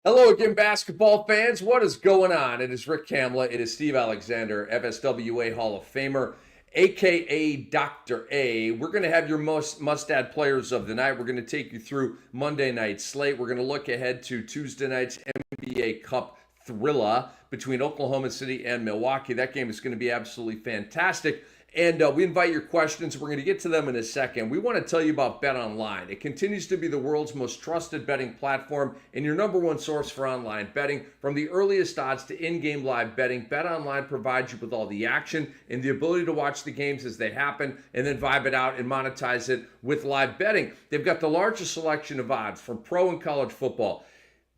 Hello again, basketball fans. What is going on? It is Rick Kamla. It is Steve Alexander, FSWA Hall of Famer, aka Dr. A. We're going to have your most must-add players of the night. We're going to take you through Monday night slate. We're going to look ahead to Tuesday night's NBA Cup thriller between Oklahoma City and Milwaukee. That game is going to be absolutely fantastic. And we invite your questions. We're going to get to them in a second. We want to tell you about Bet Online. It continues to be the world's most trusted betting platform and your number one source for online betting. From the earliest odds to in-game live betting, Bet Online provides you with all the action and the ability to watch the games as they happen and then vibe it out and monetize it with live betting. They've got the largest selection of odds from pro and college football.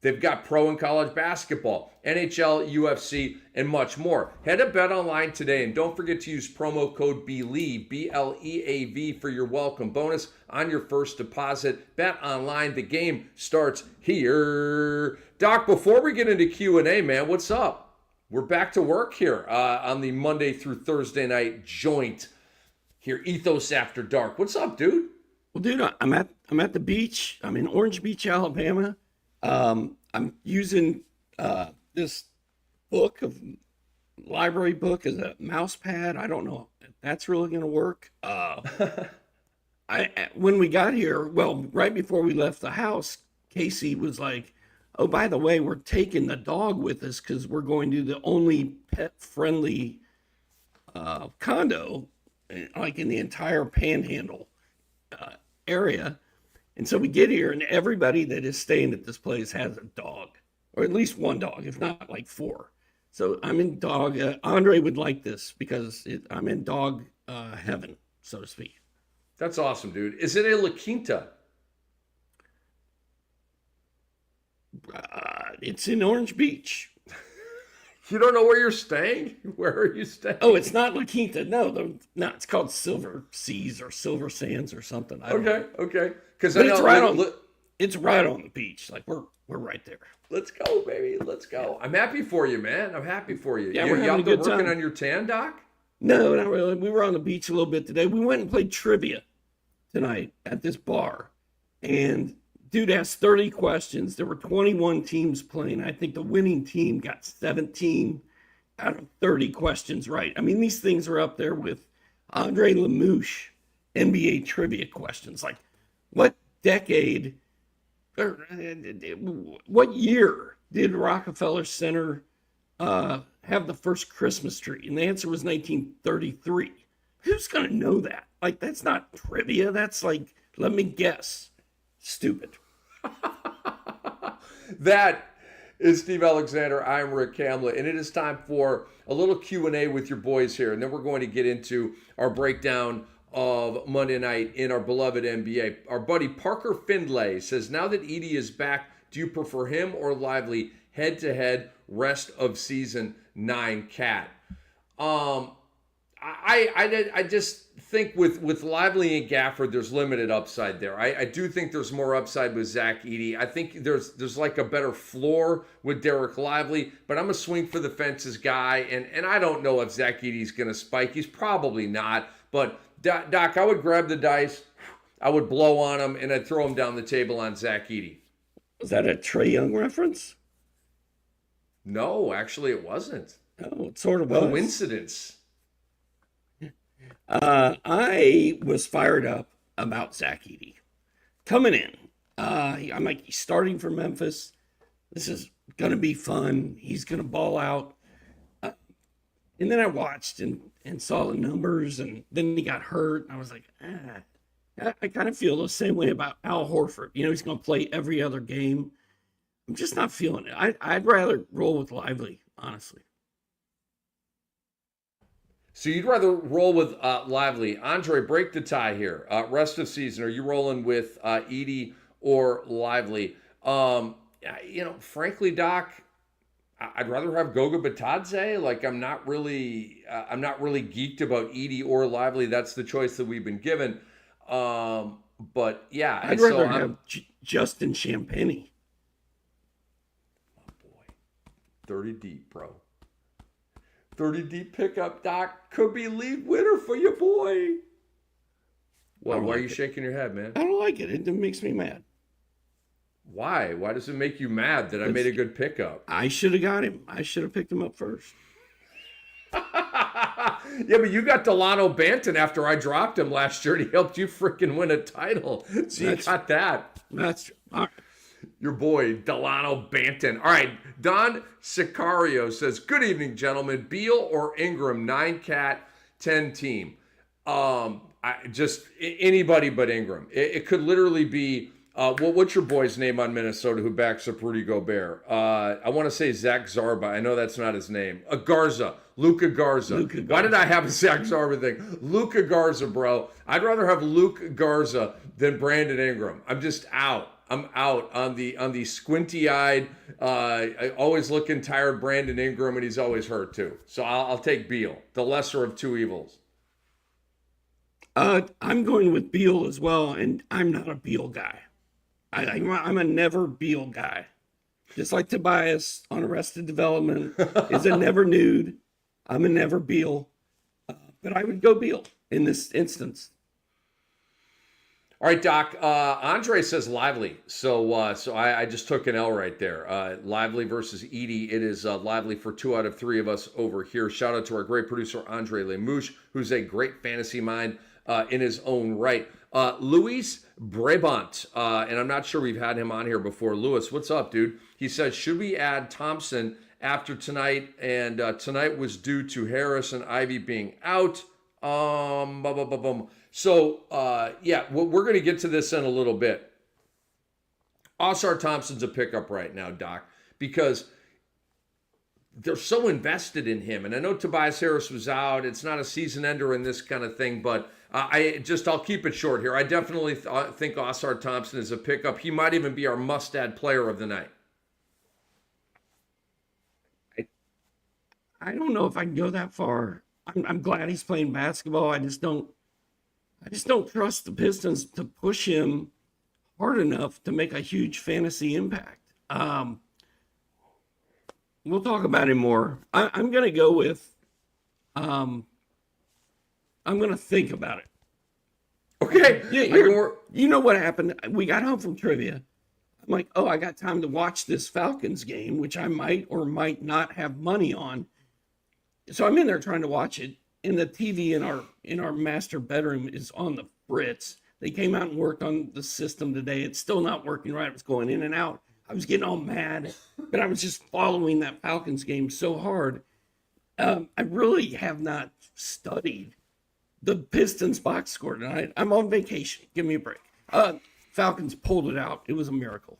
They've got pro and college basketball, NHL, UFC, and much more. Head to Bet Online today and don't forget to use promo code BLEAV, B-L-E-A-V, for your welcome bonus on your first deposit. Bet Online, the game starts here. Doc, before we get into Q&A, man, what's up? We're back to work here on the Monday through Thursday night joint here, Ethos After Dark. What's up, dude? Well, dude, I'm at the beach. I'm in Orange Beach, Alabama. I'm using this library book as a mouse pad. I don't know if that's really going to work. When we got here, well, right before we left the house, Casey was like, "Oh, by the way, we're taking the dog with us because we're going to the only pet-friendly condo, like in the entire Panhandle area." And so we get here, and everybody that is staying at this place has a dog, or at least one dog, if not like four. So I'm in dog. Andre would like this because I'm in dog heaven, so to speak. That's awesome, dude. Is it a La Quinta? It's in Orange Beach. You don't know where you're staying? Where are you staying? Oh, it's not La Quinta. No, it's called Silver Seas or Silver Sands or something. Okay. Because it's right on the beach. Like we're right there. Let's go, baby. Let's go. I'm happy for you, man. I'm happy for you. Yeah, you we're having a good time. Working on your tan, Doc? No, not really. We were on the beach a little bit today. We went and played trivia tonight at this bar, and dude asked 30 questions. There were 21 teams playing. I think the winning team got 17 out of 30 questions right. I mean, these things are up there with Andre Lamouche NBA trivia questions. Like, what decade or what year did Rockefeller Center have the first Christmas tree? And the answer was 1933. Who's going to know that? Like, that's not trivia. That's like, let me guess. Stupid. That is Steve Alexander. I'm Rick Kamla, and it is time for a little Q&A with your boys here, and then we're going to get into our breakdown of Monday night in our beloved NBA. Our buddy Parker Findlay says, now that Edie is back, do you prefer him or Lively head-to-head rest of season 9 cat? I just think with Lively and Gafford, there's limited upside there. I do think there's more upside with Zach Edey. I think there's like a better floor with Derek Lively, but I'm a swing for the fences guy, and I don't know if Zach Edey's going to spike. He's probably not, but Doc, I would grab the dice, I would blow on him, and I'd throw him down the table on Zach Edey. Was that a Trae Young reference? No, actually it wasn't. Oh, it sort of was. Coincidence. I was fired up about Zach Edey coming in. I'm like, he's starting for Memphis. This is going to be fun. He's going to ball out. And then I watched and saw the numbers, and then he got hurt. And I was like, I kind of feel the same way about Al Horford. You know, he's going to play every other game. I'm just not feeling it. I'd rather roll with Lively, honestly. So you'd rather roll with Lively. Andre, break the tie here. Rest of season, are you rolling with Edey or Lively? Frankly, Doc, I'd rather have Goga Batadze. Like, I'm not really geeked about Edey or Lively. That's the choice that we've been given. But yeah, I'd rather have Justin Champagnie. Oh boy, 30 deep, bro. 30 deep pickup, Doc. Could be league winner for your boy. Why are you shaking your head, man? I don't like it. It makes me mad. Why? Why does it make you mad that I made a good pickup? I should have got him. I should have picked him up first. Yeah, but you got Delano Banton after I dropped him last year, and he helped you freaking win a title. So you got that. That's all right. Your boy, Delano Banton. All right, Don Sicario says, good evening, gentlemen. Beal or Ingram, 9-cat, 10 team. Anybody but Ingram. It could literally be, what's your boy's name on Minnesota who backs up Rudy Gobert? I want to say Zach Zarba. I know that's not his name. Garza. Luka Garza. Why did I have a Zach Zarba thing? Luka Garza, bro. I'd rather have Luke Garza than Brandon Ingram. I'm just out. I'm out on the squinty-eyed, always looking tired Brandon Ingram, and he's always hurt too. So I'll take Beal, the lesser of two evils. I'm going with Beal as well, and I'm not a Beal guy. I'm a never Beal guy. Just like Tobias on Arrested Development is a never nude. I'm a never Beal. But I would go Beal in this instance. All right, Doc. Andre says Lively. So I just took an L right there. Lively versus Edie. It is Lively for 2 out of 3 of us over here. Shout out to our great producer, Andre Lemouche, who's a great fantasy mind in his own right. Luis Brabant, and I'm not sure we've had him on here before. Luis, what's up, dude? He says, should we add Thompson after tonight? And tonight was due to Harris and Ivy being out. So, we're going to get to this in a little bit. Osar Thompson's a pickup right now, Doc, because they're so invested in him. And I know Tobias Harris was out. It's not a season ender in this kind of thing, but I'll keep it short here. I definitely think Osar Thompson is a pickup. He might even be our must-add player of the night. I don't know if I can go that far. I'm glad he's playing basketball. I just don't trust the Pistons to push him hard enough to make a huge fantasy impact. We'll talk about him more. I'm going to go with, I'm going to think about it. Okay. Yeah, you know what happened? We got home from trivia. I'm like, oh, I got time to watch this Falcons game, which I might or might not have money on. So I'm in there trying to watch it, and the TV in our master bedroom is on the fritz. They came out and worked on the system today. It's still not working right. It was going in and out. I was getting all mad, but I was just following that Falcons game so hard. I really have not studied the Pistons box score tonight. I'm on vacation. Give me a break. Falcons pulled it out. It was a miracle.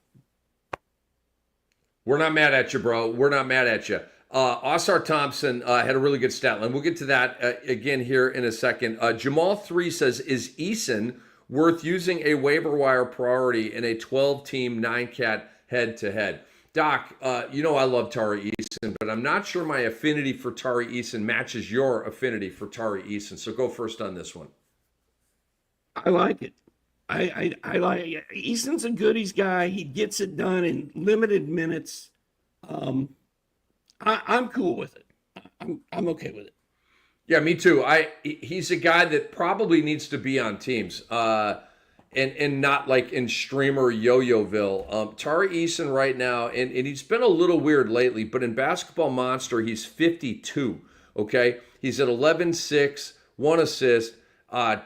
We're not mad at you, bro. We're not mad at you. Osar Thompson had a really good stat line. We'll get to that again here in a second. Jamal3 says, is Eason worth using a waiver wire priority in a 12-team 9-cat head-to-head? Doc, you know I love Tari Eason, but I'm not sure my affinity for Tari Eason matches your affinity for Tari Eason. So go first on this one. I like it. I like Eason's a goodies guy. He gets it done in limited minutes. I'm cool with it. I'm okay with it. Yeah, me too. He's a guy that probably needs to be on teams, and not like in streamer yo-yoville. Tari Eason right now, and he's been a little weird lately, but in Basketball Monster, he's 52. Okay, he's at 11-6, 1 assist,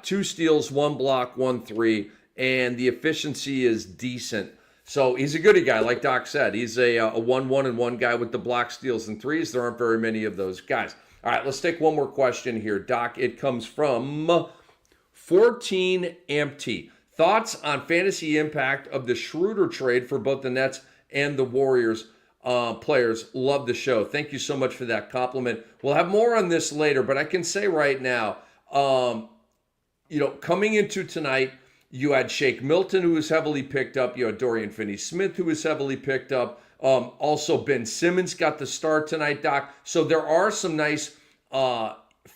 2 steals, 1 block, 1 3, and the efficiency is decent. So he's a goodie guy, like Doc said. He's a 1-1-1 guy with the block, steals, and threes. There aren't very many of those guys. All right, let's take one more question here, Doc. It comes from 14 Empty. Thoughts on fantasy impact of the Schroeder trade for both the Nets and the Warriors players? Love the show. Thank you so much for that compliment. We'll have more on this later, but I can say right now, coming into tonight, you had Shake Milton, who was heavily picked up. You had Dorian Finney-Smith, who was heavily picked up. Also, Ben Simmons got the start tonight, Doc. So there are some nice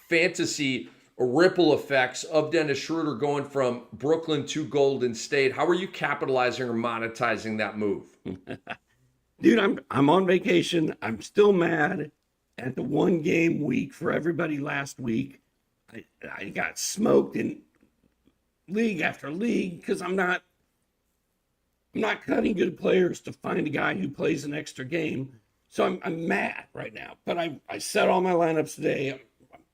fantasy ripple effects of Dennis Schroeder going from Brooklyn to Golden State. How are you capitalizing or monetizing that move? Dude, I'm on vacation. I'm still mad at the 1-game week for everybody last week. I got smoked in league after league because I'm not I'm not cutting good players to find a guy who plays an extra game. So I'm mad right now. But I set all my lineups today. I'm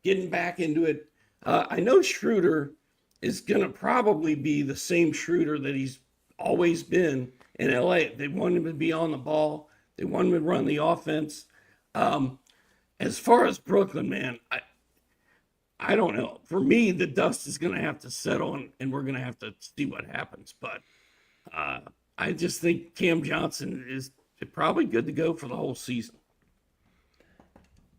getting back into it. I know Schroeder is going to probably be the same Schroeder that he's always been in LA. They want him to be on the ball. They want him to run the offense. As far as Brooklyn, man, I don't know. For me, the dust is going to have to settle, and we're going to have to see what happens. But I just think Cam Johnson is probably good to go for the whole season.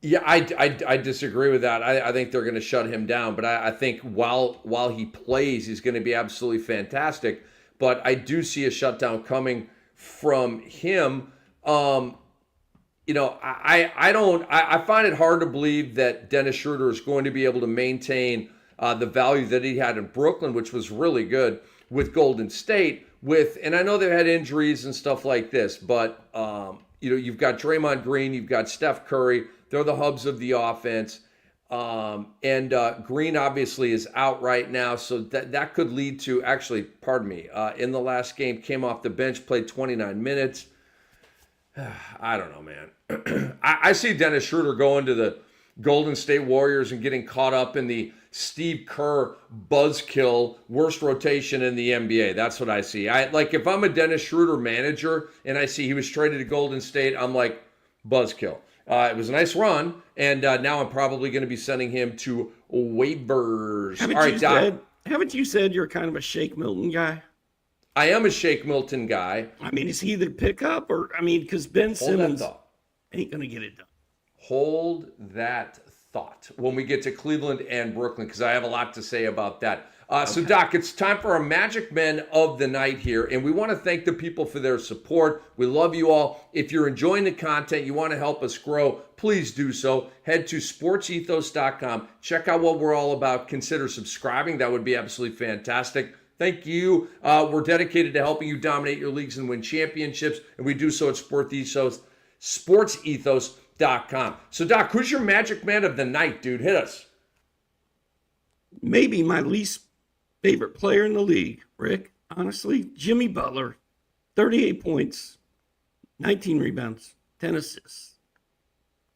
Yeah, I disagree with that. I think they're going to shut him down, but I think while he plays, he's going to be absolutely fantastic. But I do see a shutdown coming from him. I find it hard to believe that Dennis Schroeder is going to be able to maintain the value that he had in Brooklyn, which was really good, with Golden State. And I know they've had injuries and stuff like this, but you've got Draymond Green, you've got Steph Curry. They're the hubs of the offense. And Green obviously is out right now, so that could lead to, actually, pardon me, in the last game, came off the bench, played 29 minutes. I don't know, man. I see Dennis Schroeder going to the Golden State Warriors and getting caught up in the Steve Kerr buzzkill worst rotation in the NBA. That's what I see. If I'm a Dennis Schroeder manager and I see he was traded to Golden State, I'm like, buzzkill. It was a nice run, and now I'm probably going to be sending him to waivers. Haven't you said you're kind of a Shake Milton guy? I am a Shake Milton guy. I mean, is he the pickup, or because Ben Simmons ain't going to get it done? Hold that thought when we get to Cleveland and Brooklyn, because I have a lot to say about that. So, Doc, it's time for our Magic Men of the Night here, and we want to thank the people for their support. We love you all. If you're enjoying the content, you want to help us grow, please do so. Head to sportsethos.com. Check out what we're all about. Consider subscribing. That would be absolutely fantastic. Thank you. We're dedicated to helping you dominate your leagues and win championships, and we do so at sportsethos.com. So, Doc, who's your Magic Man of the Night, dude? Hit us. Maybe my least favorite player in the league, Rick, honestly, Jimmy Butler, 38 points, 19 rebounds, 10 assists.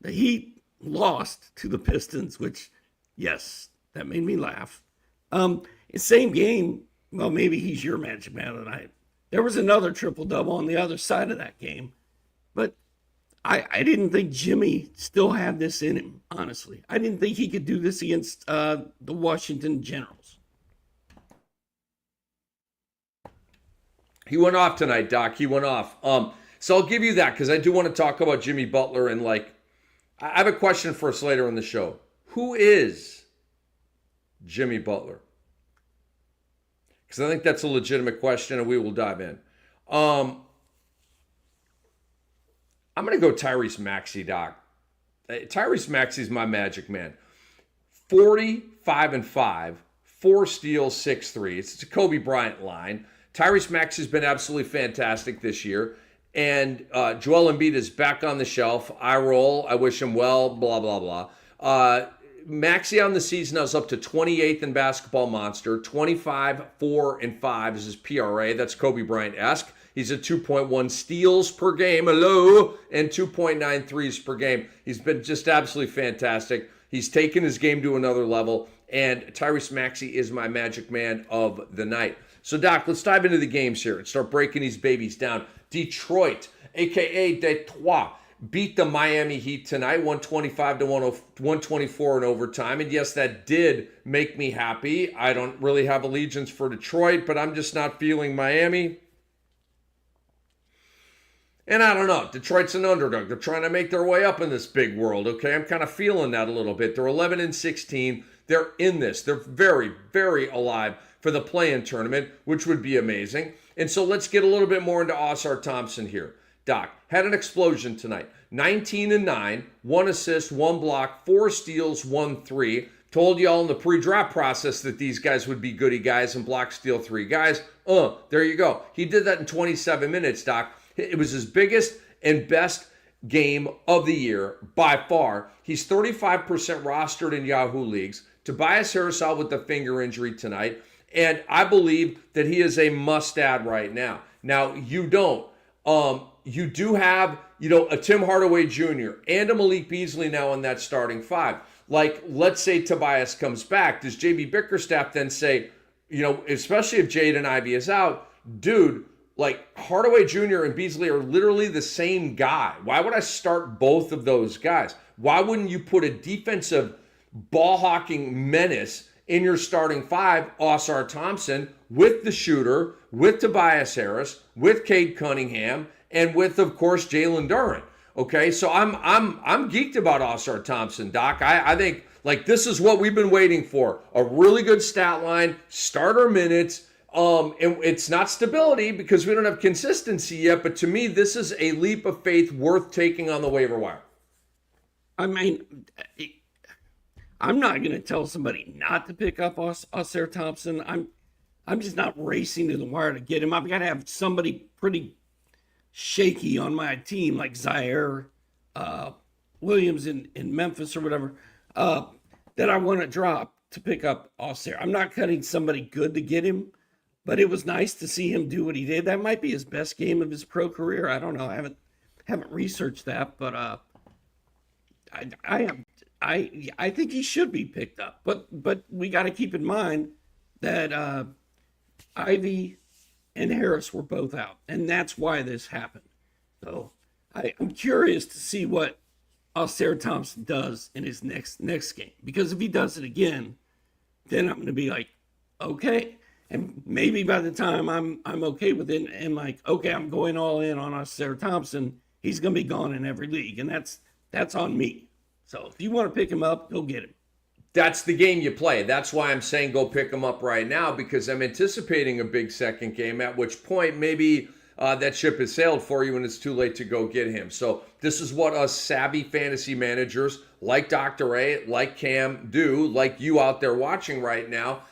The Heat lost to the Pistons, which, yes, that made me laugh. Same game, well, maybe he's your Magic Man of the Night. There was another triple-double on the other side of that game, but I didn't think Jimmy still had this in him, honestly. I didn't think he could do this against the Washington Generals. He went off tonight, Doc. He went off. So I'll give you that because I do want to talk about Jimmy Butler and I have a question for us later in the show. Who is Jimmy Butler? Because I think that's a legitimate question and we will dive in. I'm going to go Tyrese Maxey, Doc. Tyrese Maxey's my Magic Man. 45-5, 4 steals, 6 threes. It's a Kobe Bryant line. Tyrese Maxey's been absolutely fantastic this year. And Joel Embiid is back on the shelf. I roll. I wish him well, blah, blah, blah. Maxey on the season is up to 28th in Basketball Monster. 25, 4, and 5 is his PRA. That's Kobe Bryant-esque. He's at 2.1 steals per game, and 2.9 threes per game. He's been just absolutely fantastic. He's taken his game to another level, and Tyrese Maxey is my Magic Man of the night. So, Doc, let's dive into the games here and start breaking these babies down. Detroit, a.k.a. Detroit, beat the Miami Heat tonight, 125-124 in overtime. And yes, that did make me happy. I don't really have allegiance for Detroit, but I'm just not feeling Miami. And I don't know. Detroit's an underdog. They're trying to make their way up in this big world, okay? I'm kind of feeling that a little bit. They're 11-16. They're in this. They're very, very alive for the play-in tournament, which would be amazing. And so let's get a little bit more into Oscar Thompson here. Doc, had an explosion tonight. 19-9, 1 assist, 1 block, 4 steals, 1 3. Told y'all in the pre-draft process that these guys would be goody guys and block, steal 3 guys. There you go. He did that in 27 minutes, Doc. It was his biggest and best game of the year by far. He's 35% rostered in Yahoo leagues. Tobias Harris out with the finger injury tonight. And I believe that he is a must-add right now. Now, you don't. You do have, a Tim Hardaway Jr. and a Malik Beasley now in that starting five. Like, let's say Tobias comes back. Does JB Bickerstaff then say, especially if Jaden Ivey is out, dude, like Hardaway Jr. and Beasley are literally the same guy. Why would I start both of those guys? Why wouldn't you put a defensive ball hawking menace in your starting five, Ausar Thompson, with the shooter, with Tobias Harris, with Cade Cunningham, and with, of course, Jalen Duren? Okay, so I'm geeked about Ausar Thompson, Doc. I think like this is what we've been waiting for: a really good stat line, starter minutes. And it's not stability because we don't have consistency yet. But to me, this is a leap of faith worth taking on the waiver wire. I mean, I'm not going to tell somebody not to pick up Ausar Thompson. I'm just not racing to the wire to get him. I've got to have somebody pretty shaky on my team, like Zaire Williams in Memphis or whatever, that I want to drop to pick up Ausar. I'm not cutting somebody good to get him. But it was nice to see him do what he did. That might be his best game of his pro career. I don't know. I haven't researched that, but I think he should be picked up. But we got to keep in mind that Ivy and Harris were both out, and that's why this happened. So I'm curious to see what Ausar Thompson does in his next game, because if he does it again, then I'm going to be like, okay. And maybe by the time I'm okay with it and like, okay, I'm going all in on Ausar Thompson, he's going to be gone in every league. And that's on me. So if you want to pick him up, go get him. That's the game you play. That's why I'm saying go pick him up right now, because I'm anticipating a big second game, at which point maybe that ship has sailed for you and it's too late to go get him. So this is what us savvy fantasy managers like Dr. A, like Cam do, like you out there watching right now.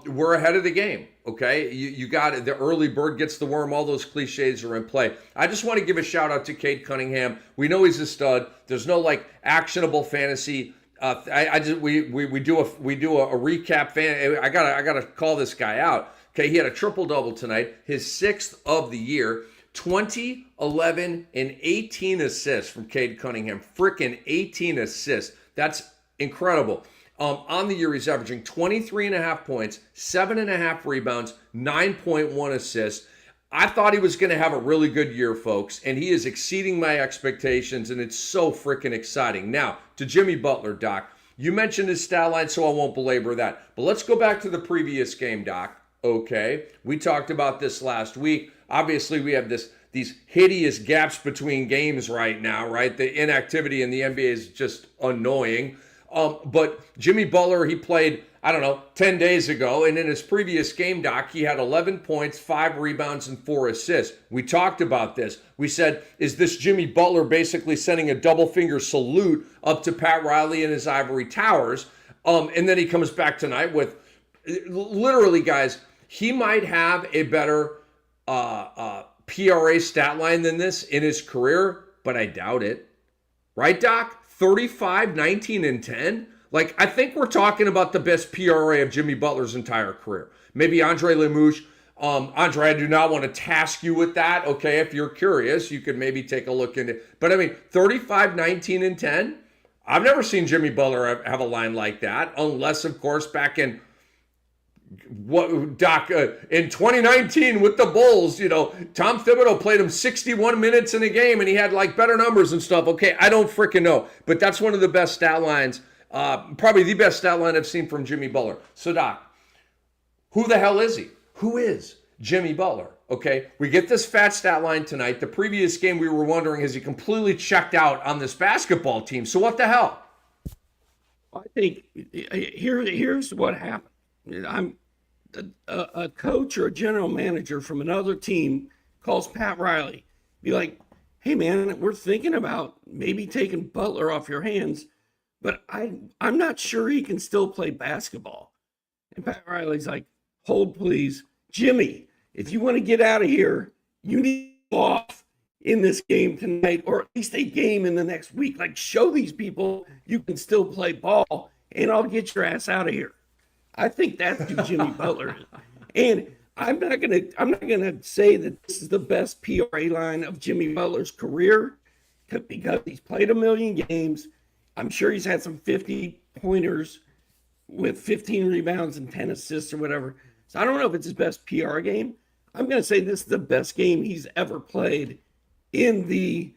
We're ahead of the game, okay? You got it. The early bird gets the worm. All those cliches are in play. I just want to give a shout out to Cade Cunningham. We know he's a stud. There's no like actionable fantasy. We do a recap fan. I gotta call this guy out. Okay, he had a triple double tonight, his 6th of the year. 20, 11, and 18 assists from Cade Cunningham. Freaking 18 assists. That's incredible. On the year, he's averaging 23.5 points, 7.5 rebounds, 9.1 assists. I thought he was going to have a really good year, folks, and he is exceeding my expectations, and it's so freaking exciting. Now, to Jimmy Butler, Doc. You mentioned his stat line, so I won't belabor that. But let's go back to the previous game, Doc. Okay, we talked about this last week. Obviously, we have these hideous gaps between games right now, right? The inactivity in the NBA is just annoying. But Jimmy Butler, he played, 10 days ago. And in his previous game, Doc, he had 11 points, 5 rebounds, and 4 assists. We talked about this. We said, is this Jimmy Butler basically sending a double finger salute up to Pat Riley and his ivory towers? And then he comes back tonight with, literally, guys, he might have a better PRA stat line than this in his career, but I doubt it. Right, Doc? 35, 19, and 10. Like, I think we're talking about the best PRA of Jimmy Butler's entire career. Maybe Andre Lemouche. Andre, I do not want to task you with that. Okay, if you're curious, you could maybe take a look into it. But I mean, 35, 19, and 10. I've never seen Jimmy Butler have a line like that, unless, of course, back in Doc, in 2019 with the Bulls, Tom Thibodeau played him 61 minutes in a game and he had like better numbers and stuff. Okay, I don't freaking know, but that's one of the best stat lines, probably the best stat line I've seen from Jimmy Butler. So Doc, who the hell is he? Who is Jimmy Butler? Okay, we get this fat stat line tonight. The previous game we were wondering, has he completely checked out on this basketball team? So what the hell? I think here's what happened. I'm a coach or a general manager from another team calls Pat Riley, be like, hey man, we're thinking about maybe taking Butler off your hands, but I'm not sure he can still play basketball. And Pat Riley's like, hold please, Jimmy, if you want to get out of here, you need to go off in this game tonight, or at least a game in the next week. Like, show these people you can still play ball, and I'll get your ass out of here. I think that's who Jimmy Butler is. And I'm not gonna say that this is the best PRA line of Jimmy Butler's career because he's played a million games. I'm sure he's had some 50 pointers with 15 rebounds and 10 assists or whatever. So I don't know if it's his best PR game. I'm going to say this is the best game he's ever played in the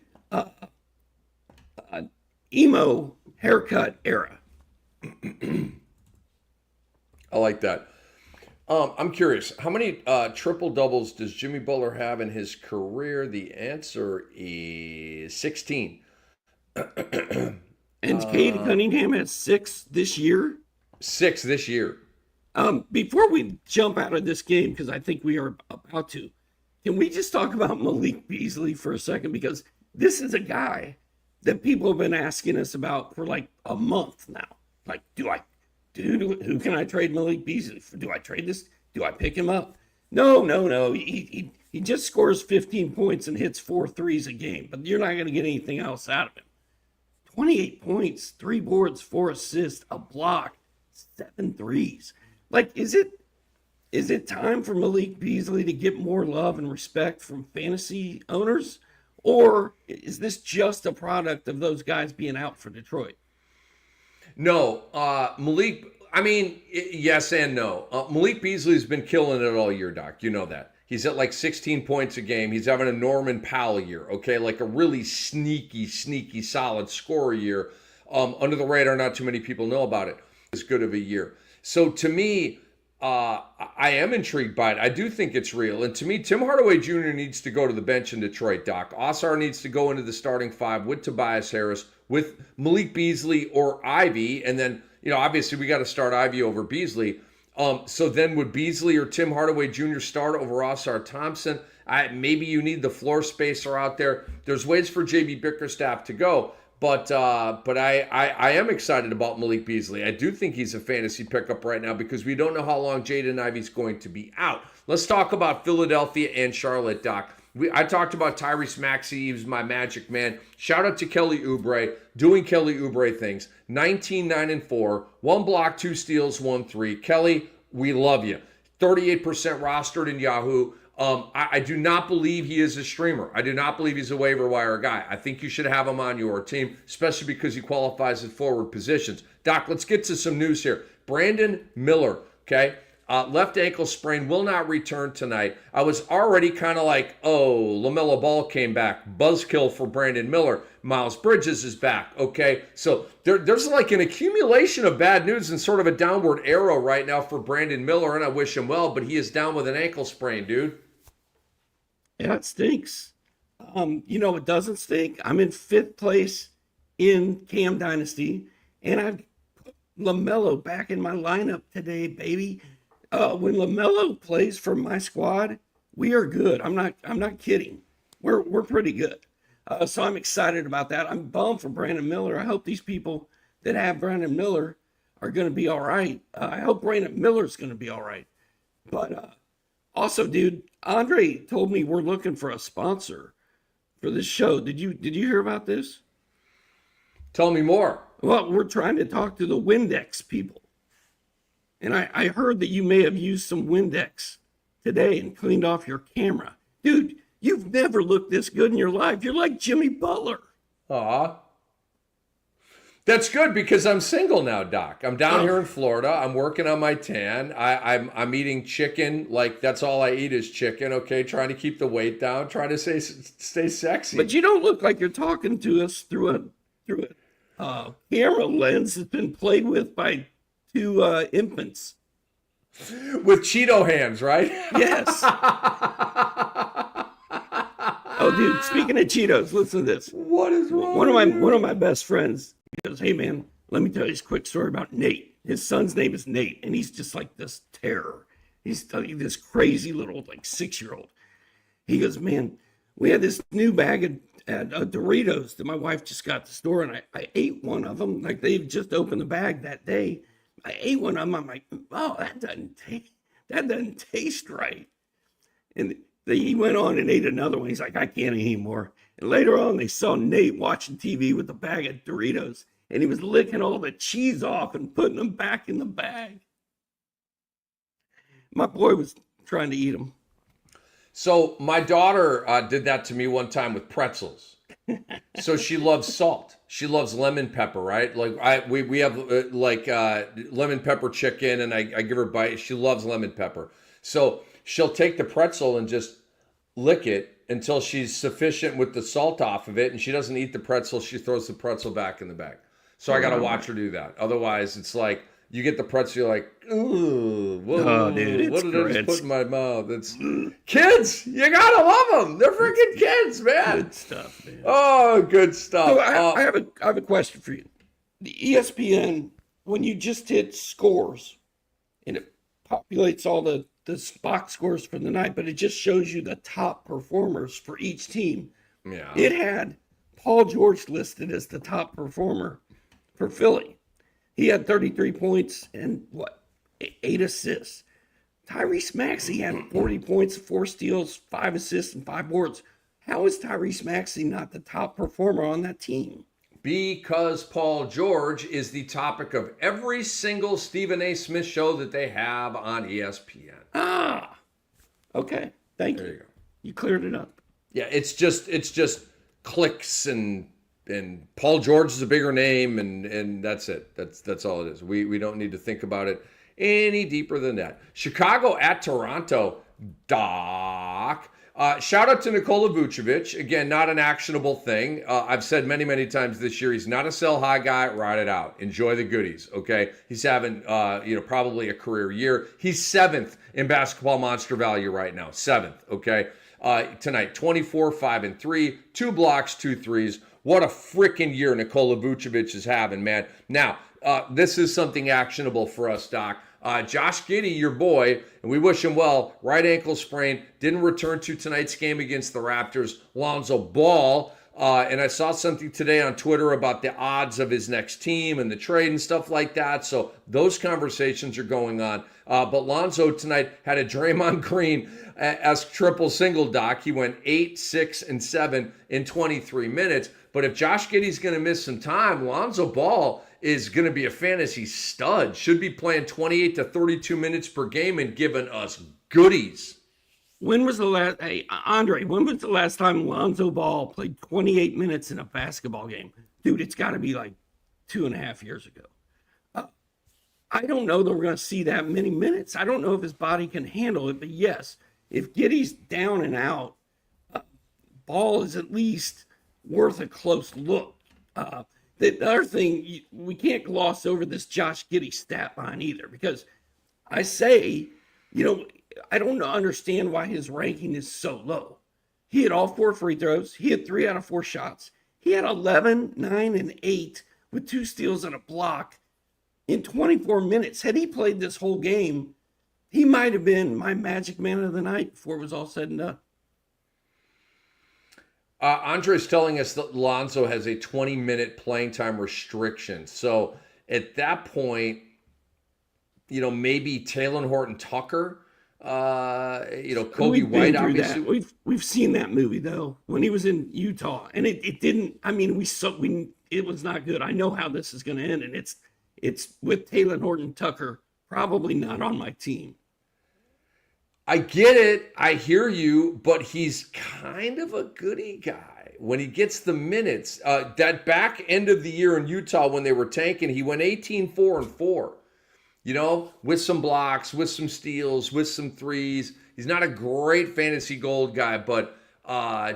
emo haircut era. I like that. I'm curious, how many triple doubles does Jimmy Butler have in his career? The answer is 16. And Cade Cunningham has 6 this year. 6 this year. Before we jump out of this game, because I think we are about to, can we just talk about Malik Beasley for a second? Because this is a guy that people have been asking us about for like a month now. Like, who can I trade Malik Beasley for? Do I trade this? Do I pick him up? No. He just scores 15 points and hits 4 threes a game, but you're not going to get anything else out of him. 28 points, 3 boards, 4 assists, a block, 7 threes. Like, is it time for Malik Beasley to get more love and respect from fantasy owners? Or is this just a product of those guys being out for Detroit? No, Malik, I mean, yes and no. Malik Beasley's been killing it all year, Doc. You know that. He's at like 16 points a game. He's having a Norman Powell year, okay? Like a really sneaky, solid scorer year. Under the radar, not too many people know about it. It's good of a year. So to me, I am intrigued by it. I do think it's real. And to me, Tim Hardaway Jr. needs to go to the bench in Detroit, Doc. Osar needs to go into the starting 5 with Tobias Harris, with Malik Beasley or Ivy. And then, obviously we got to start Ivy over Beasley. So then would Beasley or Tim Hardaway Jr. start over Osar Thompson? Maybe you need the floor spacer out there. There's ways for JB Bickerstaff to go. But I am excited about Malik Beasley. I do think he's a fantasy pickup right now because we don't know how long Jaden Ivey's going to be out. Let's talk about Philadelphia and Charlotte, Doc. I talked about Tyrese Maxey. He was my magic man. Shout out to Kelly Oubre, doing Kelly Oubre things. 19, 9, and 4. 1 block, 2 steals, 1 3. Kelly, we love you. 38% rostered in Yahoo. I do not believe he is a streamer. I do not believe he's a waiver wire guy. I think you should have him on your team, especially because he qualifies at forward positions. Doc, let's get to some news here. Brandon Miller, okay? Left ankle sprain, will not return tonight. I was already kind of like, LaMelo Ball came back. Buzzkill for Brandon Miller. Miles Bridges is back, okay? So there's like an accumulation of bad news and sort of a downward arrow right now for Brandon Miller, and I wish him well, but he is down with an ankle sprain, dude. Yeah, it stinks. It doesn't stink. I'm in 5th place in Cam Dynasty, and I've put LaMelo back in my lineup today, baby. When LaMelo plays for my squad, we are good. I'm not kidding. We're pretty good. So I'm excited about that. I'm bummed for Brandon Miller. I hope these people that have Brandon Miller are going to be all right. I hope Brandon Miller's going to be all right. But also, dude, Andre told me we're looking for a sponsor for this show. Did you hear about this? Tell me more. Well, we're trying to talk to the Windex people. And I heard that you may have used some Windex today and cleaned off your camera. Dude, you've never looked this good in your life. You're like Jimmy Butler. Aw. That's good because I'm single now, Doc. I'm down here in Florida. I'm working on my tan. I'm eating chicken. Like, that's all I eat is chicken, okay? Trying to keep the weight down, trying to stay sexy. But you don't look like you're talking to us through a camera lens that's been played with by 2 infants. With Cheeto hands, right? Yes. Oh, dude, speaking of Cheetos, listen to this. What is wrong? One of my best friends, he goes, "Hey man, let me tell you this quick story about Nate. His son's name is Nate, and he's just like this terror. He's this crazy little like 6-year-old. He goes, man, we had this new bag of Doritos that my wife just got at the store, and I ate one of them. Like they just opened the bag that day. I ate one of them. I'm like, oh, that doesn't taste right. And he went on and ate another one. He's like, I can't eat anymore. And later on, they saw Nate watching TV with a bag of Doritos, and he was licking all the cheese off and putting them back in the bag. My boy was trying to eat them. So my daughter did that to me one time with pretzels. So she loves salt. She loves lemon pepper, right? Like we have lemon pepper chicken, and I give her a bite. She loves lemon pepper. So she'll take the pretzel and just lick it until she's sufficient with the salt off of it, and she doesn't eat the pretzel. She throws the pretzel back in the bag. So I got to watch her do that. Otherwise, it's like you get the pretzel, you're like, ooh, whoa, dude, what did I just put it's in my mouth? It's kids. You gotta love them. They're freaking kids, man. good stuff, man. Oh, good stuff. So I have a question for you. The ESPN, when you just hit scores, and it populates all the box scores for the night, but it just shows you the top performers for each team. Yeah. It had Paul George listed as the top performer for Philly. He had 33 points and 8 assists. Tyrese Maxey had 40 points, 4 steals, 5 assists, and 5 boards. How is Tyrese Maxey not the top performer on that team? Because Paul George is the topic of every single Stephen A. Smith show that they have on ESPN. Ah, okay. Thank you. There you go. You cleared it up. Yeah, it's just clicks and Paul George is a bigger name and that's it. That's all it is. We don't need to think about it any deeper than that. Chicago at Toronto, Doc. Shout out to Nikola Vucevic. Again, not an actionable thing. I've said many, many times this year, he's not a sell high guy. Ride it out. Enjoy the goodies, okay? He's having, probably a career year. He's 7th in basketball monster value right now. 7th, okay? Tonight, 24, 5 and 3, 2 blocks, 2 threes. What a freaking year Nikola Vucevic is having, man. Now, this is something actionable for us, Doc. Josh Giddey, your boy, and we wish him well, right ankle sprain, didn't return to tonight's game against the Raptors. Lonzo Ball, and I saw something today on Twitter about the odds of his next team and the trade and stuff like that. So those conversations are going on. But Lonzo tonight had a Draymond Green as triple single, Doc. He went 8, 6, and 7 in 23 minutes. But if Josh Giddey's going to miss some time, Lonzo Ball is going to be a fantasy stud. Should be playing 28 to 32 minutes per game and giving us goodies. When was the last time Lonzo Ball played 28 minutes in a basketball game? Dude, it's got to be like 2.5 years ago. I don't know that we're going to see that many minutes. I don't know if his body can handle it, but yes, if Giddey's down and out, Ball is at least worth a close look. The other thing, we can't gloss over this Josh Giddey stat line either, because I say, I don't understand why his ranking is so low. He had all 4 free throws. He had 3 out of 4 shots. He had 11, 9, and 8 with 2 steals and a block in 24 minutes. Had he played this whole game, he might have been my Magic Man of the night before it was all said and done. Andre's telling us that Lonzo has a 20-minute playing time restriction. So at that point, maybe Taylor Horton Tucker, Kobe White, obviously. That. We've seen that movie though when he was in Utah, and it didn't. I mean, it was not good. I know how this is going to end, and it's with Taylor Horton Tucker probably not on my team. I get it. I hear you, but he's kind of a goody guy when he gets the minutes. That back end of the year in Utah when they were tanking, he went 18, 4, and 4. With some blocks, with some steals, with some threes. He's not a great fantasy gold guy, but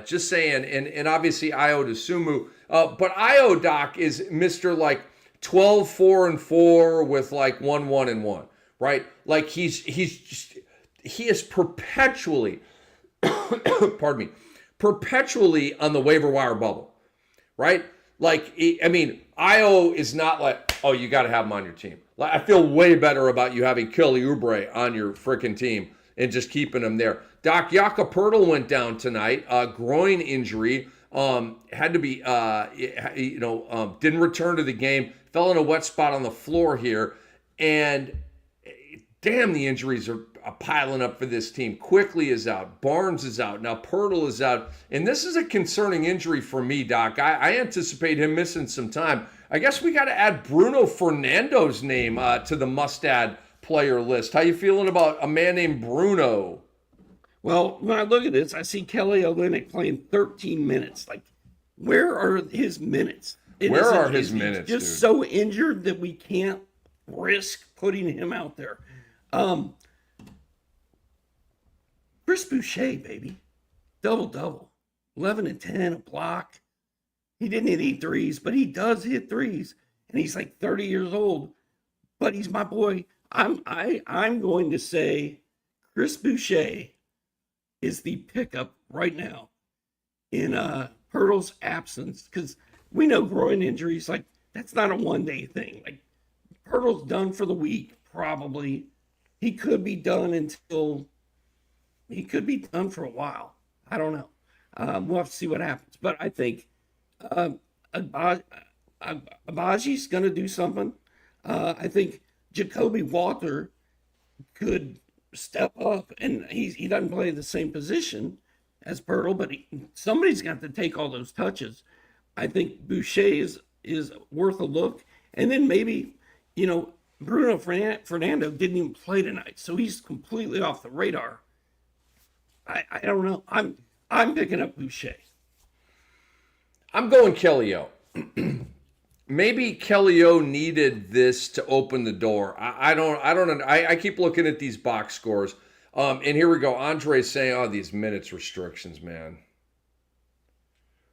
just saying. And obviously Io DeSumo. But Io, Doc, is Mr. 12, 4, and 4 with 1, 1, and 1, right? He is perpetually, perpetually on the waiver wire bubble, right? Io is not you got to have him on your team. I feel way better about you having Kelly Oubre on your freaking team and just keeping him there. Doc, Jakob Poeltl went down tonight, groin injury, had to be, didn't return to the game, fell in a wet spot on the floor here, and damn, the injuries are piling up for this team. Quickly is out. Barnes is out. Now Poeltl is out. And this is a concerning injury for me, Doc. I anticipate him missing some time. I guess we got to add Bruno Fernando's name to the must-add player list. How you feeling about a man named Bruno? Well, when I look at this, I see Kelly Olynyk playing 13 minutes. Like, where are his minutes? Where are his minutes, just dude? so injured that we can't risk putting him out there. Chris Boucher, baby. Double-double. 11 and 10, a block. He didn't hit any threes, but he does hit threes. And he's like 30 years old. But he's my boy. I'm going to say Chris Boucher is the pickup right now in Pirtle's absence, because we know groin injuries, like, that's not a one-day thing. Like, Pirtle's done for the week, probably. He could be done for a while. I don't know. We'll have to see what happens. But I think Abaji's going to do something. I think Jacoby Walter could step up, and he doesn't play the same position as Pirtle, but somebody's got to take all those touches. I think Boucher is worth a look. And then maybe, Bruno Fernando didn't even play tonight, so he's completely off the radar. I don't know. I'm picking up Boucher. I'm going Kelly O. Maybe Kelly O needed this to open the door. I keep looking at these box scores. And here we go. Andre's saying, oh, these minutes restrictions, man.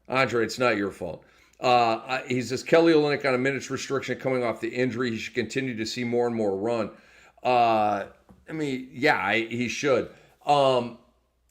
Andre, it's not your fault. He says, Kelly Olynyk on a minutes restriction coming off the injury. He should continue to see more and more run. He should.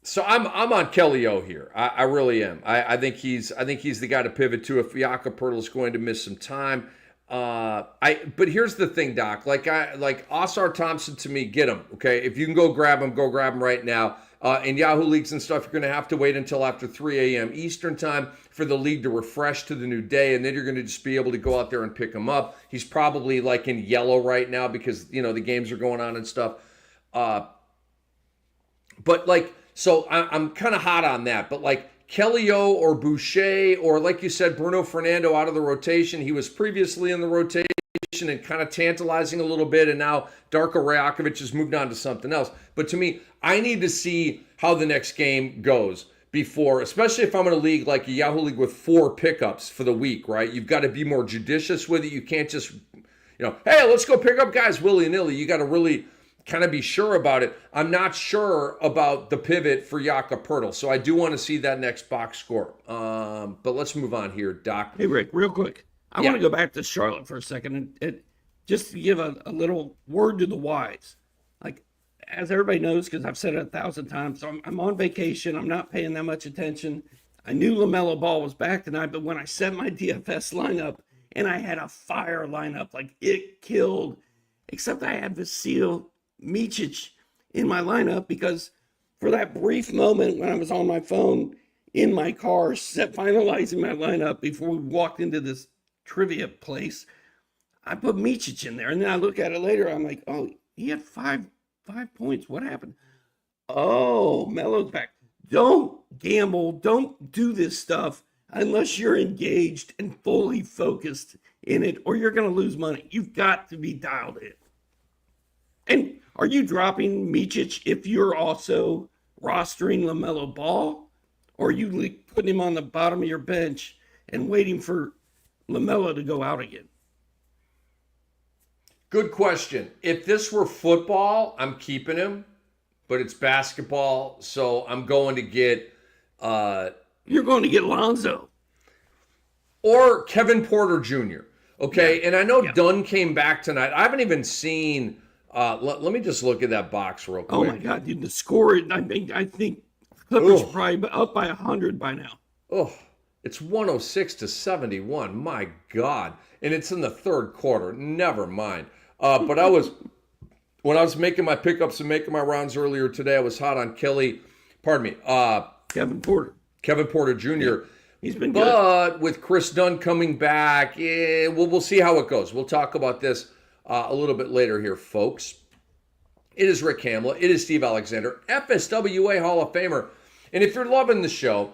So I'm on Kelly O here. I really am. I think he's the guy to pivot to if Jakob Poeltl is going to miss some time. But here's the thing, Doc. Like Osar Thompson, to me, get him. Okay, if you can go grab him right now. In Yahoo leagues and stuff, you're going to have to wait until after 3 a.m. Eastern time for the league to refresh to the new day, and then you're going to just be able to go out there and pick him up. He's probably like in yellow right now because the games are going on and stuff. So I'm kind of hot on that. But like Kelly O or Boucher or, like you said, Bruno Fernando out of the rotation. He was previously in the rotation and kind of tantalizing a little bit, and now Darko Rajakovic has moved on to something else. But to me, I need to see how the next game goes before, especially if I'm in a league like a Yahoo league with 4 pickups for the week, right? You've got to be more judicious with it. You can't just, hey, let's go pick up guys willy-nilly. You got to really kind of be sure about it. I'm not sure about the pivot for Jakob Poeltl, so I do want to see that next box score. But let's move on here, Doc. Hey, Rick, real quick. I want to go back to Charlotte for a second and just to give a little word to the wise. Like, as everybody knows, because I've said it 1,000 times, so I'm on vacation. I'm not paying that much attention. I knew LaMelo Ball was back tonight, but when I set my DFS lineup and I had a fire lineup, like it killed, except I had Vasil Micic in my lineup because for that brief moment when I was on my phone in my car, finalizing my lineup before we walked into this trivia place, I put Micic in there, and then I look at it later. I'm like, oh, he had five points. What happened? Oh, Melo's back. Don't gamble. Don't do this stuff unless you're engaged and fully focused in it, or you're going to lose money. You've got to be dialed in. And are you dropping Micic if you're also rostering LaMelo Ball, or are you putting him on the bottom of your bench and waiting for LaMelo to go out again? Good question. If this were football, I'm keeping him, but it's basketball, so I'm going to get... You're going to get Lonzo. Or Kevin Porter Jr., okay? Yeah. And I know Dunn came back tonight. I haven't even seen... let me just look at that box real quick. Oh, my God, dude, the score, I think Clippers are probably up by 100 by now. Oh, it's 106-71. My God. And it's in the third quarter. Never mind. But when I was making my pickups and making my rounds earlier today, I was hot on Kevin Porter Jr. Yeah, he's been good. But with Chris Dunn coming back, we'll see how it goes. We'll talk about this a little bit later here, folks. It is Rick Kamla. It is Steve Alexander, FSWA Hall of Famer. And if you're loving the show,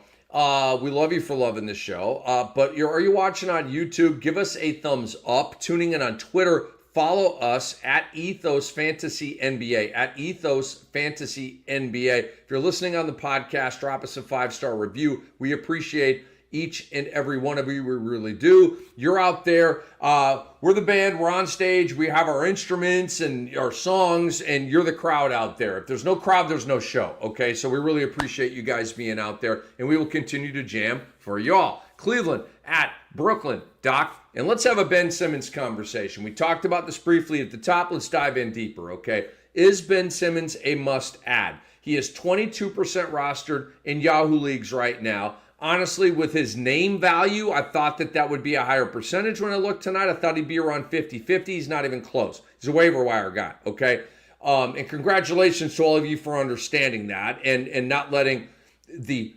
we love you for loving the show. But are you watching on YouTube? Give us a thumbs up. Tuning in on Twitter, follow us at Ethos Fantasy NBA, at Ethos Fantasy NBA. If you're listening on the podcast, drop us a 5-star review. We appreciate each and every one of you. We really do. You're out there. We're the band. We're on stage. We have our instruments and our songs, and you're the crowd out there. If there's no crowd, there's no show. Okay, so we really appreciate you guys being out there, and we will continue to jam for y'all. Cleveland at Brooklyn, Doc. And let's have a Ben Simmons conversation. We talked about this briefly at the top. Let's dive in deeper, okay? Is Ben Simmons a must-add? He is 22% rostered in Yahoo leagues right now. Honestly, with his name value, I thought that would be a higher percentage when I looked tonight. I thought he'd be around 50-50. He's not even close. He's a waiver wire guy, okay? And congratulations to all of you for understanding that and not letting the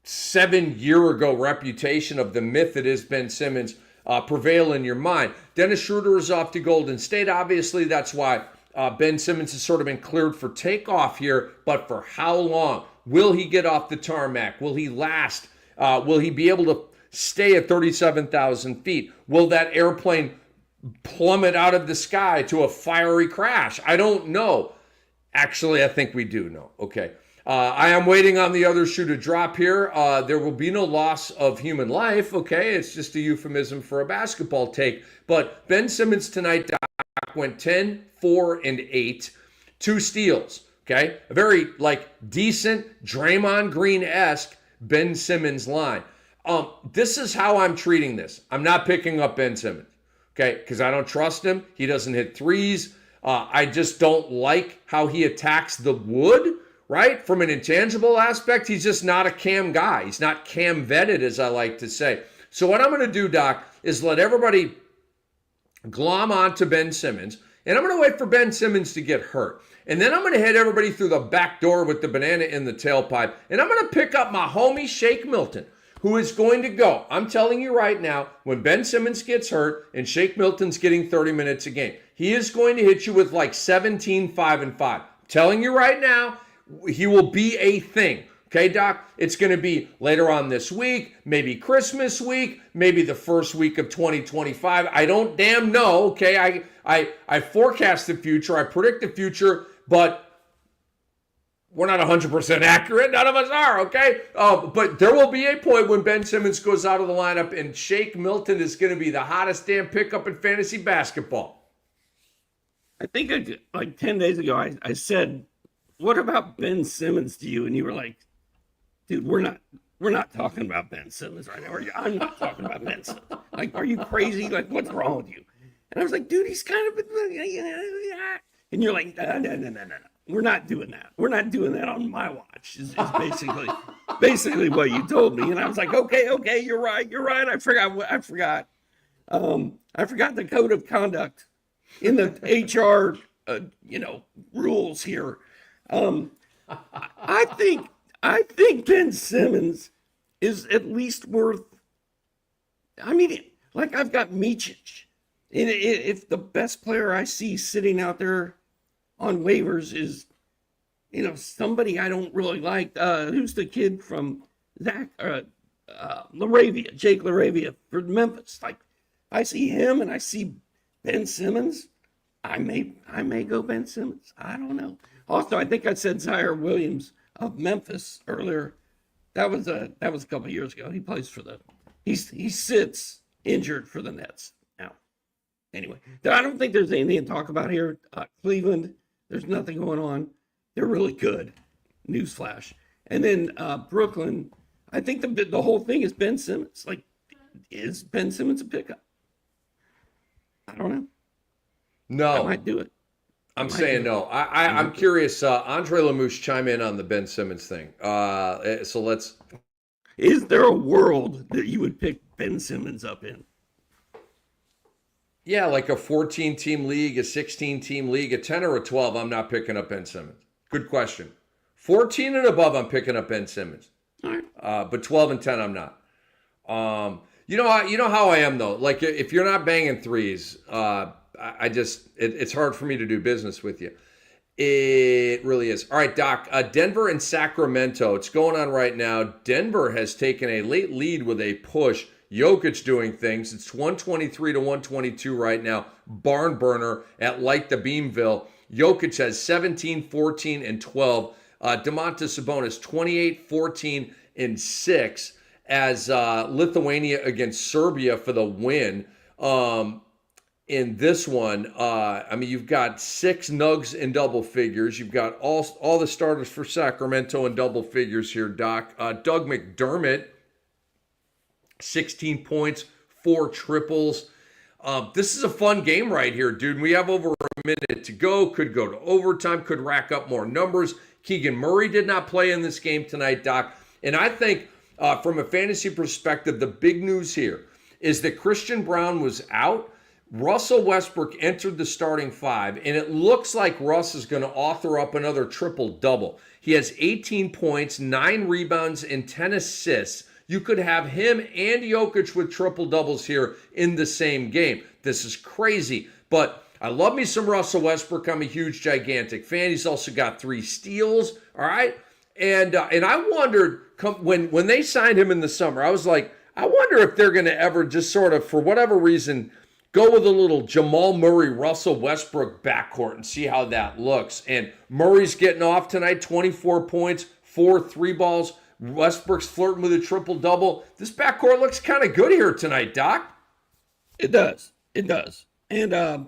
7-year-ago reputation of the myth that is Ben Simmons prevail in your mind. Dennis Schroeder is off to Golden State. Obviously, that's why Ben Simmons has sort of been cleared for takeoff here, but for how long? Will he get off the tarmac? Will he last? Will he be able to stay at 37,000 feet? Will that airplane plummet out of the sky to a fiery crash? I don't know. Actually, I think we do know. Okay. I am waiting on the other shoe to drop here. There will be no loss of human life, okay? It's just a euphemism for a basketball take. But Ben Simmons tonight, Doc, went 10, 4, and 8. 2 steals, okay? A very, decent Draymond Green-esque Ben Simmons line. This is how I'm treating this. I'm not picking up Ben Simmons, okay? Because I don't trust him. He doesn't hit threes. I just don't like how he attacks the wood. Right? From an intangible aspect, he's just not a Cam guy. He's not Cam vetted, as I like to say. So what I'm going to do, Doc, is let everybody glom on to Ben Simmons, and I'm going to wait for Ben Simmons to get hurt. And then I'm going to hit everybody through the back door with the banana in the tailpipe, and I'm going to pick up my homie Shake Milton, who is going to go. I'm telling you right now, when Ben Simmons gets hurt and Shake Milton's getting 30 minutes a game, he is going to hit you with 17, 5, and 5. I'm telling you right now, he will be a thing. Okay, Doc? It's going to be later on this week, maybe Christmas week, maybe the first week of 2025. I don't damn know. Okay, I forecast the future. I predict the future, but we're not 100% accurate. None of us are, okay? But there will be a point when Ben Simmons goes out of the lineup and Shake Milton is going to be the hottest damn pickup in fantasy basketball. I think 10 days ago, I said, what about Ben Simmons to you? And you were like, dude, we're not talking about Ben Simmons right now. I'm not talking about Ben Simmons. Are you crazy? What's wrong with you? And I was like, dude, he's kind of, and you're like, no. We're not doing that. We're not doing that on my watch. Is basically what you told me. And I was like, okay, you're right. I forgot the code of conduct in the HR, rules here. I think Ben Simmons is at least worth. I've got Micic. If the best player I see sitting out there on waivers is, somebody I don't really like. Who's the kid from LaRavia, Jake LaRavia for Memphis? I see him and I see Ben Simmons. I may go Ben Simmons. I don't know. Also, I think I said Zaire Williams of Memphis earlier. That was a couple of years ago. He plays for he sits injured for the Nets now. Anyway, I don't think there's anything to talk about here. Cleveland, there's nothing going on. They're really good. Newsflash. And then Brooklyn, I think the whole thing is Ben Simmons. Is Ben Simmons a pickup? I don't know. No. I might do it. I'm saying no. I'm curious. Andre Lamouche, chime in on the Ben Simmons thing. So let's. Is there a world that you would pick Ben Simmons up in? Yeah, like a 14-team league, a 16-team league, a 10 or a 12. I'm not picking up Ben Simmons. Good question. 14 and above, I'm picking up Ben Simmons. All right. But 12 and 10, I'm not. You know how I am though. If you're not banging threes, it's hard for me to do business with you. It really is. All right, Doc. Denver and Sacramento. It's going on right now. Denver has taken a late lead with a push Jokic doing things. It's 123 to 122 right now. Barn burner at Light the Beamville. Jokic has 17, 14, and 12. Domantas Sabonis 28, 14, and 6 as Lithuania against Serbia for the win. In this one, you've got 6 Nugs in double figures. You've got all the starters for Sacramento in double figures here, Doc. Doug McDermott, 16 points, 4 triples. This is a fun game right here, dude. We have over a minute to go. Could go to overtime. Could rack up more numbers. Keegan Murray did not play in this game tonight, Doc. And I think from a fantasy perspective, the big news here is that Christian Brown was out. Russell Westbrook entered the starting 5, and it looks like Russ is going to author up another triple-double. He has 18 points, 9 rebounds, and 10 assists. You could have him and Jokic with triple-doubles here in the same game. This is crazy, but I love me some Russell Westbrook. I'm a huge, gigantic fan. He's also got 3 steals, all right? And I wondered, when they signed him in the summer, I was like, I wonder if they're going to ever just sort of, for whatever reason, go with a little Jamal Murray, Russell Westbrook backcourt and see how that looks. And Murray's getting off tonight, 24 points, 4 3-balls. Westbrook's flirting with a triple-double. This backcourt looks kind of good here tonight, Doc. It does. It does. And, I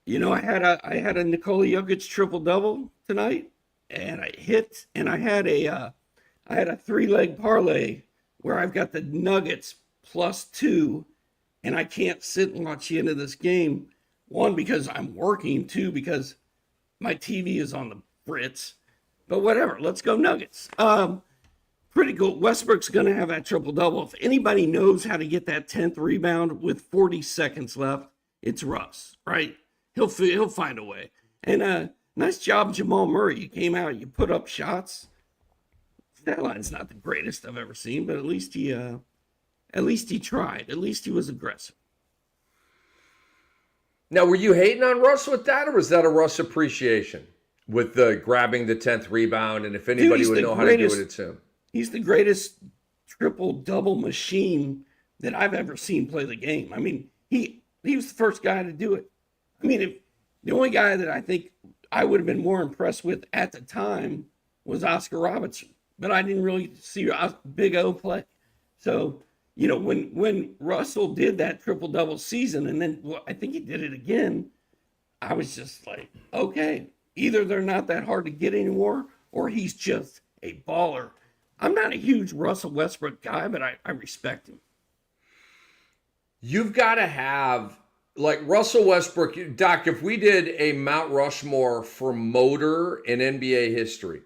had a Nikola Jokic triple-double tonight, and I hit, and I had a 3-leg parlay where I've got the Nuggets +2. And I can't sit and watch the end of this game. 1, because I'm working. 2, because my TV is on the Brits. But whatever, let's go Nuggets. Pretty cool. Westbrook's going to have that triple-double. If anybody knows how to get that 10th rebound with 40 seconds left, it's Russ, right? He'll find a way. And nice job, Jamal Murray. You came out, you put up shots. That line's not the greatest I've ever seen, but at least he tried. At least he was aggressive. Now, were you hating on Russ with that, or was that a Russ appreciation with the grabbing the 10th rebound? And if anybody would know how to do it, it's him. He's the greatest triple-double machine that I've ever seen play the game. I mean, he was the first guy to do it. I mean, the only guy that I think I would have been more impressed with at the time was Oscar Robertson. But I didn't really see Big O play. So, when Russell did that triple-double season, and then I think he did it again, I was just like, okay, either they're not that hard to get anymore, or he's just a baller. I'm not a huge Russell Westbrook guy, but I respect him. You've got to have, like Russell Westbrook, Doc, if we did a Mount Rushmore for motor in NBA history,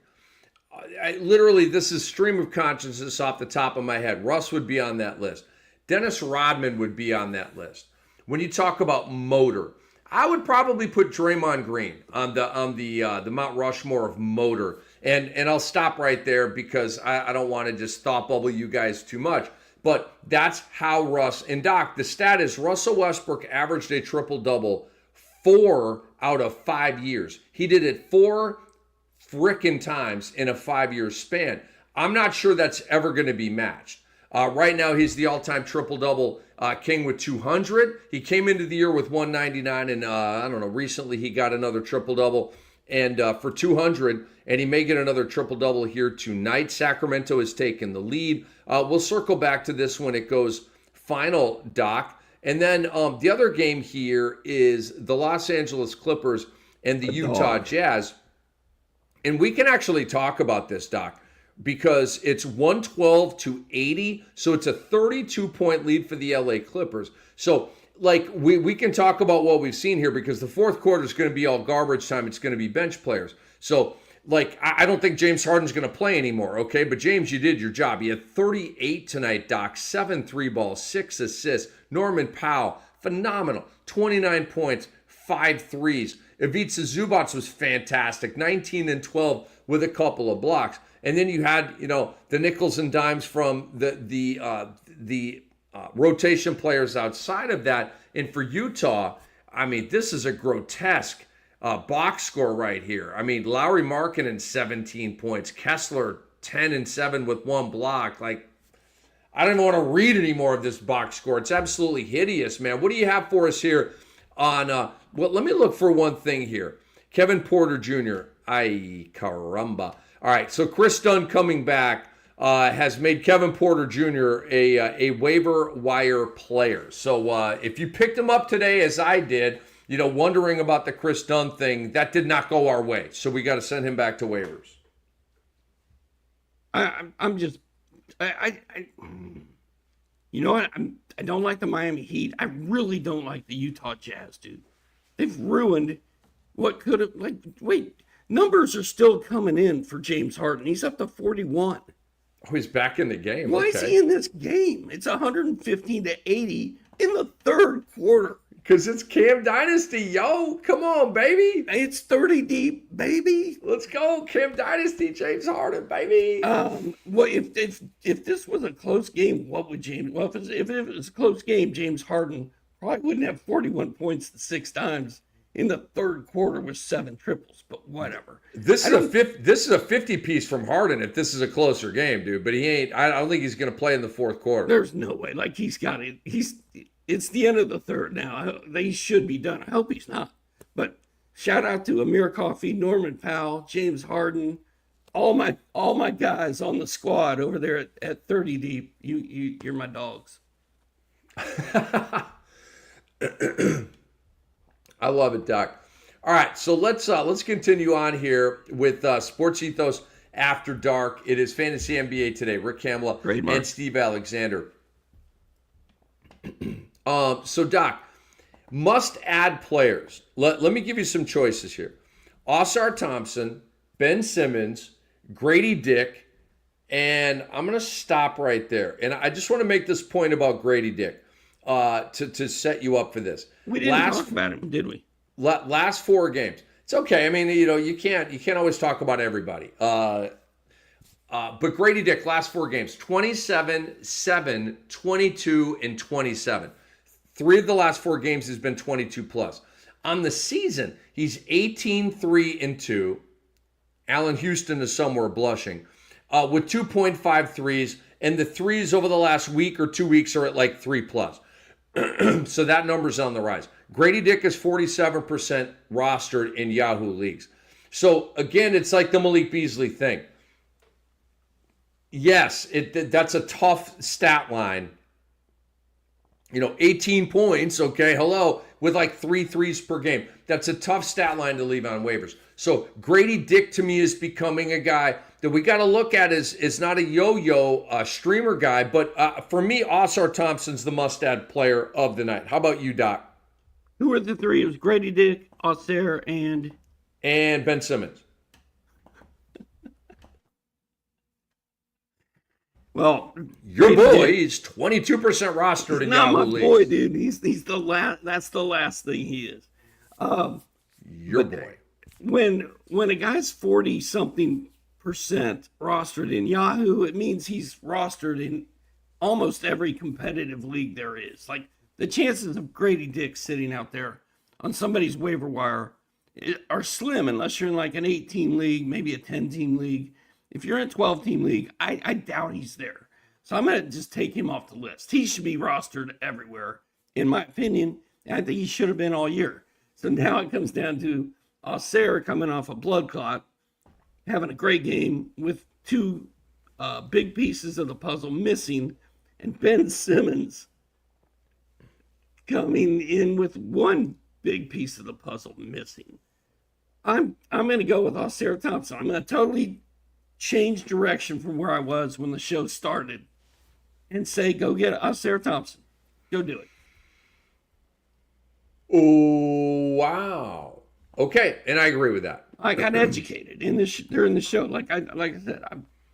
literally, this is stream of consciousness off the top of my head. Russ would be on that list. Dennis Rodman would be on that list. When you talk about motor, I would probably put Draymond Green on the Mount Rushmore of motor. And I'll stop right there because I don't want to just thought bubble you guys too much. But that's how Russ, and Doc, the stat is Russell Westbrook averaged a triple-double 4 out of 5 years. He did it 4 frickin' times in a 5-year span. I'm not sure that's ever going to be matched. Right now, he's the all-time triple-double king with 200. He came into the year with 199, and recently he got another triple-double and for 200, and he may get another triple-double here tonight. Sacramento has taken the lead. We'll circle back to this when it goes final, Doc. And then the other game here is the Los Angeles Clippers and the Utah Jazz. And we can actually talk about this, Doc, because it's 112 to 80. So it's a 32-point lead for the LA Clippers. So, we can talk about what we've seen here because the fourth quarter is going to be all garbage time. It's going to be bench players. So, I don't think James Harden's going to play anymore, okay? But, James, you did your job. He had 38 tonight, Doc. 7 3-balls, 6 assists. Norman Powell, phenomenal. 29 points, 5 threes. Ivica Zubac was fantastic, 19 and 12 with a couple of blocks. And then you had, the nickels and dimes from the rotation players outside of that. And for Utah, this is a grotesque box score right here. Lauri Markkanen, 17 points. Kessler, 10 and 7 with 1 block. I don't even want to read any more of this box score. It's absolutely hideous, man. What do you have for us here on, well, let me look for one thing here. Kevin Porter Jr., ay caramba. All right, so Chris Dunn coming back has made Kevin Porter Jr. a waiver wire player. So if you picked him up today, as I did, wondering about the Chris Dunn thing, that did not go our way. So we got to send him back to waivers. I'm just, you know what? I don't like the Miami Heat. I really don't like the Utah Jazz, dude. They've ruined what could have, numbers are still coming in for James Harden. He's up to 41. Oh, he's back in the game. Why is he in this game? It's 115 to 80 in the third quarter. Because it's Cam Dynasty, yo. Come on, baby. It's 30 deep, baby. Let's go. Cam Dynasty, James Harden, baby. Well, if this was a close game, what would James? Well, if it was a close game, James Harden probably wouldn't have 41 points 6 times in the third quarter with 7 triples. But whatever. This is a 50 piece from Harden if this is a closer game, dude. But he ain't. I don't think he's going to play in the fourth quarter. There's no way. Like he's got it. It's the end of the third now. They should be done. I hope he's not. But shout out to Amir Coffey, Norman Powell, James Harden, all my guys on the squad over there at 30 deep. You're my dogs. I love it, Doc. All right, so let's continue on here with Sports Ethos After Dark. It is Fantasy NBA today. Rick Kamla and Steve Alexander. So, Doc, must-add players. Let me give you some choices here. Oscar Thompson, Ben Simmons, Grady Dick, and I'm going to stop right there. And I just want to make this point about Grady Dick to set you up for this. We didn't talk about him, did we? Last 4 games. It's okay. I mean, you can't always talk about everybody. But Grady Dick, last 4 games, 27, 7, 22, and 27. 3 of the last 4 games has been 22 plus. On the season, he's 18, 3, and 2. Allen Houston is somewhere blushing. With 2.5 threes, and the threes over the last week or 2 weeks are at like 3 plus. So that number's on the rise. Grady Dick is 47% rostered in Yahoo leagues. So again, it's like the Malik Beasley thing. Yes, that's a tough stat line. 18 points, okay, hello, with like 3 threes per game. That's a tough stat line to leave on waivers. So Grady Dick to me is becoming a guy that we got to look at as not a yo-yo streamer guy, but for me, Oscar Thompson's the must-add player of the night. How about you, Doc? Who are the 3? It was Grady Dick, Oscar, and Ben Simmons. Well, your boy is 22% rostered in Yahoo leagues. Not my boy, dude. He's the last. That's the last thing he is. Your boy. When a guy's 40-something% rostered in Yahoo, it means he's rostered in almost every competitive league there is. Like the chances of Grady Dick sitting out there on somebody's waiver wire are slim unless you're in like an 8-team league, maybe a 10-team league. If you're in a 12-team league, I doubt he's there. So I'm going to just take him off the list. He should be rostered everywhere, in my opinion. And I think he should have been all year. So now it comes down to Oscar coming off a blood clot, having a great game with 2 big pieces of the puzzle missing, and Ben Simmons coming in with 1 big piece of the puzzle missing. I'm going to go with Oscar Thompson. I'm going to totally change direction from where I was when the show started and say, go get Oscar Thompson. Go do it. Oh, wow. Okay, and I agree with that. I got educated during the show. Like I said,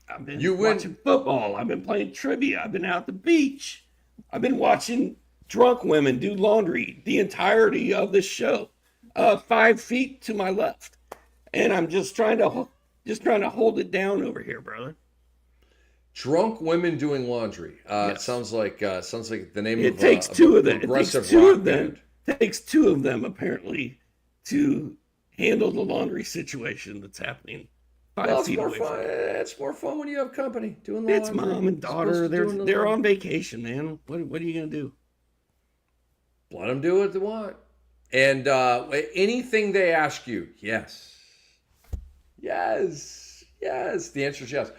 I've been watching football. I've been playing trivia. I've been out at the beach. I've been watching drunk women do laundry the entirety of the show, 5 feet to my left, and I'm just trying to hold it down over here, brother. Drunk women doing laundry. Yes. It sounds like the name it of takes two of them. It takes 2 of them. It takes 2 of them apparently to handle the laundry situation that's happening Well, 5 it's feet more away fun. from me. It's more fun when you have company doing the It's laundry. mom and daughter. Supposed to doing the They're laundry. on vacation, man. What are you gonna do? Let them do what they want. And anything they ask you, yes. Yes. Yes. The answer is yes.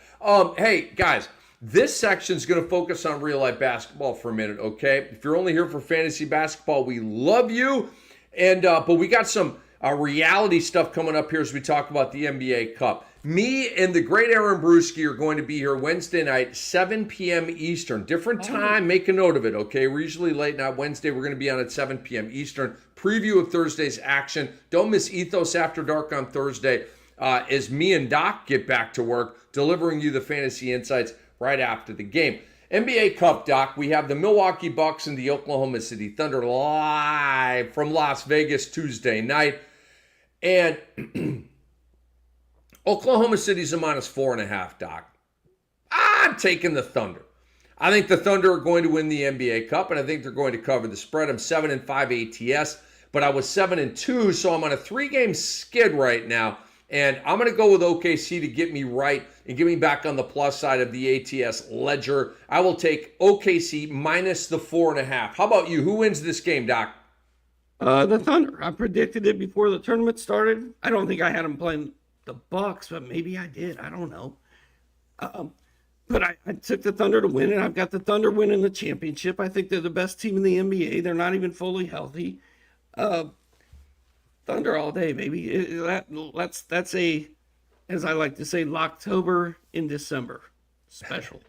Hey, guys, this section is going to focus on real life basketball for a minute, okay? If you're only here for fantasy basketball, we love you. And but we got some reality stuff coming up here as we talk about the NBA Cup. Me and the great Aaron Brewski are going to be here Wednesday night, 7 p.m. Eastern. Different time, make a note of it, okay? We're usually late night. Wednesday, we're going to be on at 7 p.m. Eastern. Preview of Thursday's action. Don't miss Ethos After Dark on Thursday as me and Doc get back to work, delivering you the fantasy insights right after the game. NBA Cup, Doc, we have the Milwaukee Bucks and the Oklahoma City Thunder live from Las Vegas Tuesday night. And Oklahoma City's a -4.5, Doc. I'm taking the Thunder. I think the Thunder are going to win the NBA Cup, and I think they're going to cover the spread. I'm 7-5 ATS, but I was 7-2, so I'm on a 3-game skid right now. And I'm going to go with OKC to get me right and get me back on the plus side of the ATS ledger. I will take OKC minus the 4.5. How about you? Who wins this game, Doc? The Thunder. I predicted it before the tournament started. I don't think I had them playing the Bucks, but maybe I did. I don't know. But I took the Thunder to win, and I've got the Thunder winning the championship. I think they're the best team in the NBA. They're not even fully healthy. Thunder all day, baby. That's a, as I like to say, Locktober in December special.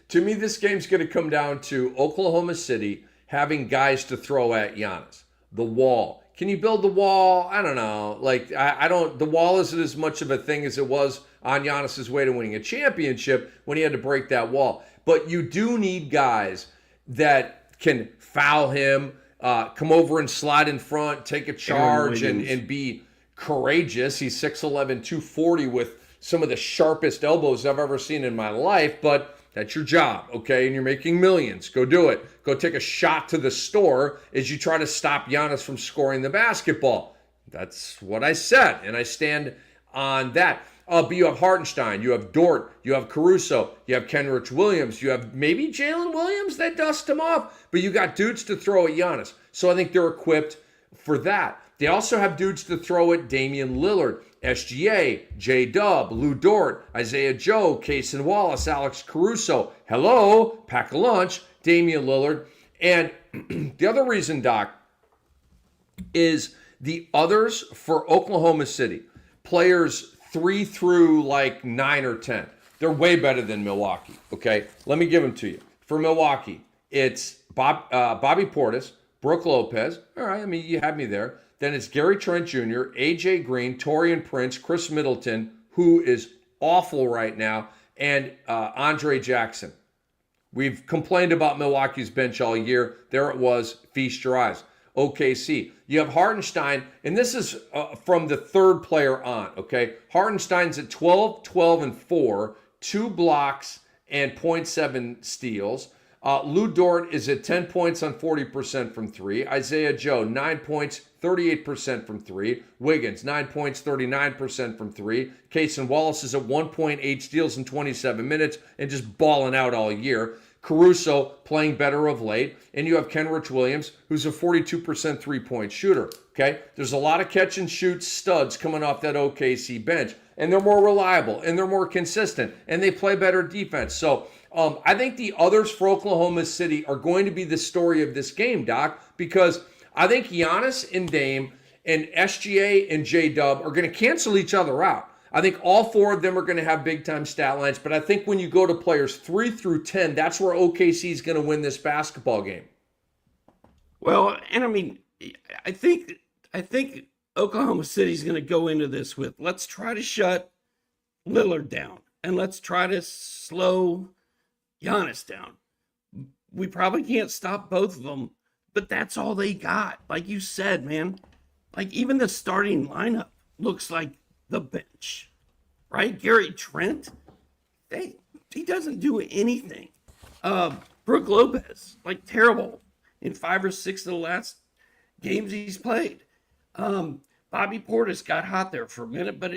To me, this game's going to come down to Oklahoma City having guys to throw at Giannis. The wall. Can you build the wall? I don't know. Like, I don't, the wall isn't as much of a thing as it was on Giannis's way to winning a championship when he had to break that wall. But you do need guys that can foul him, come over and slide in front, take a charge, and be courageous. He's 6'11", 240 with some of the sharpest elbows I've ever seen in my life, but that's your job, okay? And you're making millions. Go do it. Go take a shot to the store as you try to stop Giannis from scoring the basketball. That's what I said, and I stand on that. But you have Hartenstein, you have Dort, you have Caruso, you have Kenrich Williams, you have maybe Jalen Williams that dust him off, but you got dudes to throw at Giannis. So I think they're equipped for that. They also have dudes to throw at Damian Lillard, SGA, J-Dub, Lou Dort, Isaiah Joe, Cason Wallace, Alex Caruso. Hello, pack a lunch, Damian Lillard. And the other reason, Doc, is the others for Oklahoma City, players 3 through like 9 or 10. They're way better than Milwaukee, okay? Let me give them to you. For Milwaukee, it's Bobby Portis, Brooke Lopez. All right, I mean, you had me there. Then it's Gary Trent Jr., A.J. Green, Torian Prince, Chris Middleton, who is awful right now, and Andre Jackson. We've complained about Milwaukee's bench all year. There it was. Feast your eyes. OKC. You have Hartenstein, and this is from the third player on, okay? Hartenstein's at 12, 12, and 4, 2 blocks and 0.7 steals. Lou Dort is at 10 points on 40% from 3. Isaiah Joe, 9 points, 38% from 3. Wiggins, 9 points, 39% from 3. Cason Wallace is at 1.8 steals in 27 minutes and just balling out all year. Caruso playing better of late. And you have Kenrich Williams, who's a 42% three-point shooter. Okay? There's a lot of catch-and-shoot studs coming off that OKC bench. And they're more reliable, and they're more consistent, and they play better defense. So I think the others for Oklahoma City are going to be the story of this game, Doc, because I think Giannis and Dame and SGA and J-Dub are going to cancel each other out. I think all 4 of them are going to have big-time stat lines, but I think when you go to players 3 through 10, that's where OKC is going to win this basketball game. Well, and I mean, I think Oklahoma City's going to go into this with, let's try to shut Lillard down, and let's try to slow Giannis down. We probably can't stop both of them, but that's all they got. Like you said, man, like even the starting lineup looks like the bench, right? Gary Trent, he doesn't do anything. Brooke Lopez, like terrible in 5 or 6 of the last games he's played. But Bobby Portis got hot there for a minute, but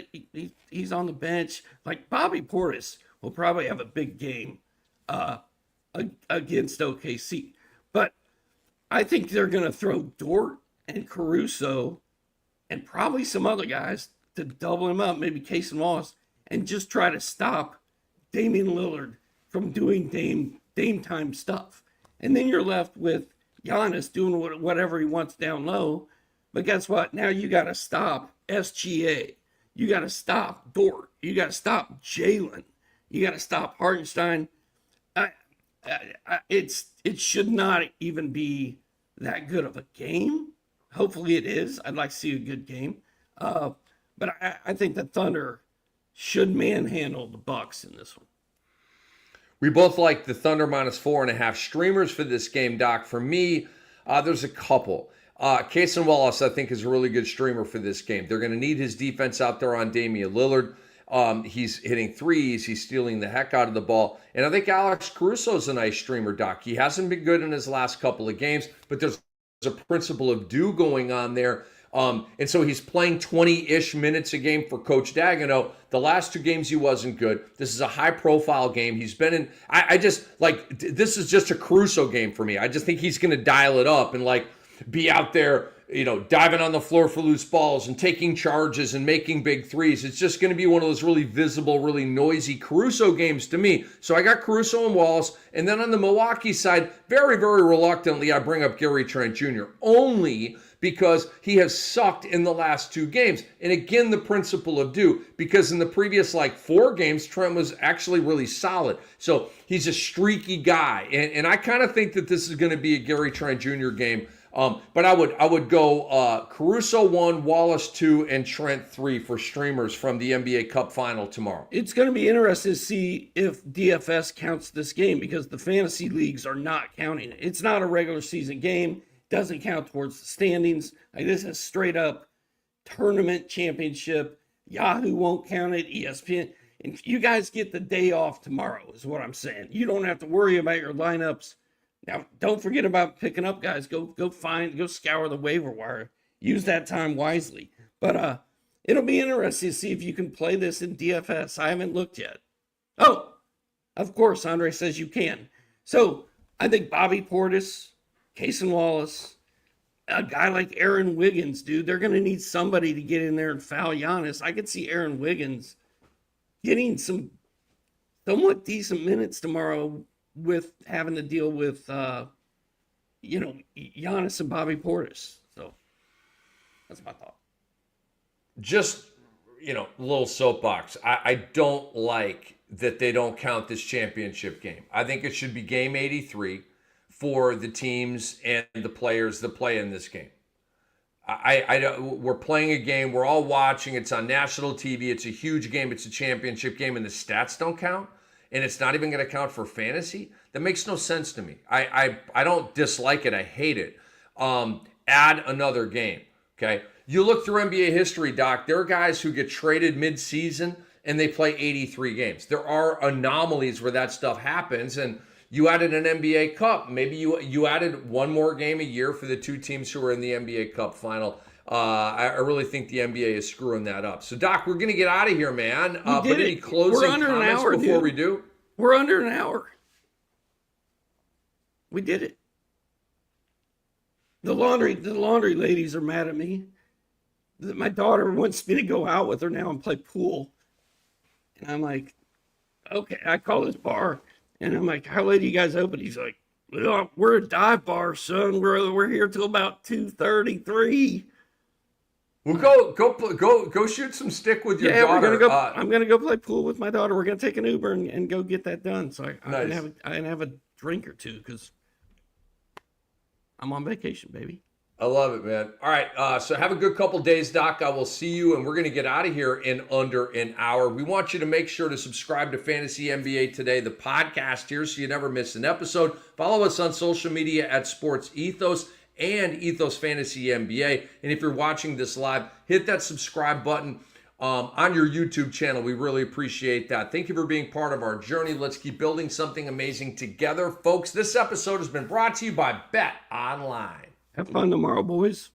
he's on the bench. Like, Bobby Portis will probably have a big game against OKC. But I think they're going to throw Dort and Caruso and probably some other guys to double him up, maybe Case and Wallace, and just try to stop Damian Lillard from doing Dame time stuff. And then you're left with Giannis doing whatever he wants down low. But guess what? Now you got to stop SGA. You got to stop Dort. You got to stop Jalen. You got to stop Hartenstein. It should not even be that good of a game. Hopefully it is. I'd like to see a good game. But I think the Thunder should manhandle the Bucks in this one. We both like the Thunder -4.5 streamers for this game, Doc. For me, there's a couple. Case and Wallace, I think, is a really good streamer for this game. They're going to need his defense out there on Damian Lillard. He's hitting threes. He's stealing the heck out of the ball. And I think Alex Caruso is a nice streamer, Doc. He hasn't been good in his last couple of games, but there's a principle of do going on there. And so he's playing 20-ish minutes a game for Coach Daigneault. The last 2 games he wasn't good. This is a high-profile game. He's been in – I just – like, this is just a Caruso game for me. I just think he's going to dial it up and, like, be out there, diving on the floor for loose balls and taking charges and making big threes. It's just going to be one of those really visible, really noisy Caruso games to me. So I got Caruso and Wallace. And then on the Milwaukee side, very, very reluctantly, I bring up Gary Trent Jr. only because he has sucked in the last 2 games. And again, the principle of do, because in the previous 4 games, Trent was actually really solid. So he's a streaky guy. And I kind of think that this is going to be a Gary Trent Jr. game. But I would go Caruso 1, Wallace 2, and Trent 3 for streamers from the NBA Cup final tomorrow. It's going to be interesting to see if DFS counts this game because the fantasy leagues are not counting it. It's not a regular season game. Doesn't count towards the standings. This is straight up tournament championship. Yahoo won't count it. ESPN. And you guys get the day off tomorrow is what I'm saying. You don't have to worry about your lineups. Now, don't forget about picking up guys. Go scour the waiver wire. Use that time wisely. But it'll be interesting to see if you can play this in DFS. I haven't looked yet. Oh, of course, Andre says you can. So I think Bobby Portis, Cason Wallace, a guy like Aaron Wiggins, dude, they're going to need somebody to get in there and foul Giannis. I could see Aaron Wiggins getting some somewhat decent minutes tomorrow with having to deal with, Giannis and Bobby Portis. So that's my thought. Just, a little soapbox. I don't like that they don't count this championship game. I think it should be game 83 for the teams and the players that play in this game. We're playing a game. We're all watching. It's on national TV. It's a huge game. It's a championship game, and the stats don't count. And it's not even going to count for fantasy. That makes no sense to me. I don't dislike it. I hate it. Add another game, okay? You look through NBA history, Doc, there are guys who get traded mid-season and they play 83 games. There are anomalies where that stuff happens, and you added an NBA Cup. Maybe you added one more game a year for the 2 teams who are in the NBA Cup final. I really think the NBA is screwing that up. So, Doc, we're going to get out of here, man. But any closing comments before we do? We're under an hour. We did it. The laundry ladies are mad at me. My daughter wants me to go out with her now and play pool. And I'm like, okay. I call this bar, and I'm like, how late are you guys open? He's like, well, we're a dive bar, son. We're here till about 2:33. Well, go shoot some stick with your daughter. I'm gonna go play pool with my daughter. We're gonna take an Uber and go get that done. So I can have a drink or two because I'm on vacation, baby. I love it, man. All right, so have a good couple days, Doc. I will see you, and we're going to get out of here in under an hour. We want you to make sure to subscribe to Fantasy NBA Today, the podcast here, so you never miss an episode. Follow us on social media at Sports Ethos and Ethos Fantasy NBA. And if you're watching this live, hit that subscribe button on your YouTube channel. We really appreciate that. Thank you for being part of our journey. Let's keep building something amazing together. Folks, this episode has been brought to you by Bet Online. Have fun tomorrow, boys.